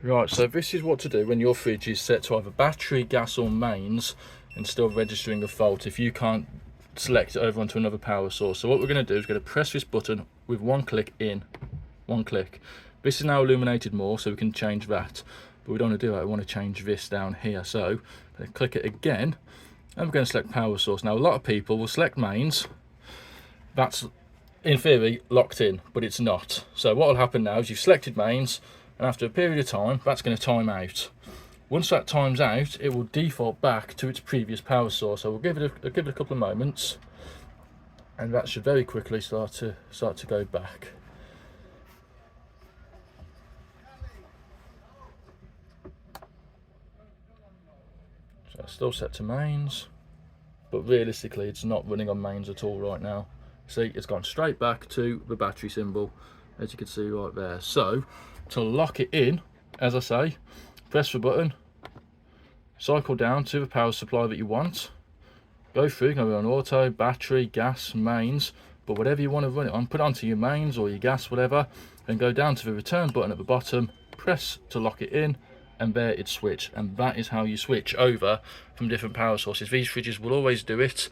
Right, so this is what to do when your fridge is set to either battery, gas or mains and still registering a fault if you can't select it over onto another power source. So what we're going to do is going to press this button with one click in, one click. This is now illuminated more so we can change that, but we don't want to do that, we want to change this down here. So click it again and we're going to select power source. Now a lot of people will select mains, that's in theory locked in, but it's not. So what will happen now is you've selected mains, and after a period of time that's going to time out. Once that times out, it will default back to its previous power source. So we'll give it a couple of moments, and that should very quickly start to go back. So it's still set to mains, but realistically it's not running on mains at all right now. See, it's gone straight back to the battery symbol, as you can see right there. So to lock it in, as I say, press the button, cycle down to the power supply that you want, go through, go on auto, battery, gas, mains, but whatever you want to run it on, put it onto your mains or your gas, whatever, then go down to the return button at the bottom, press to lock it in, and there it's switched. And that is how you switch over from different power sources. These fridges will always do it.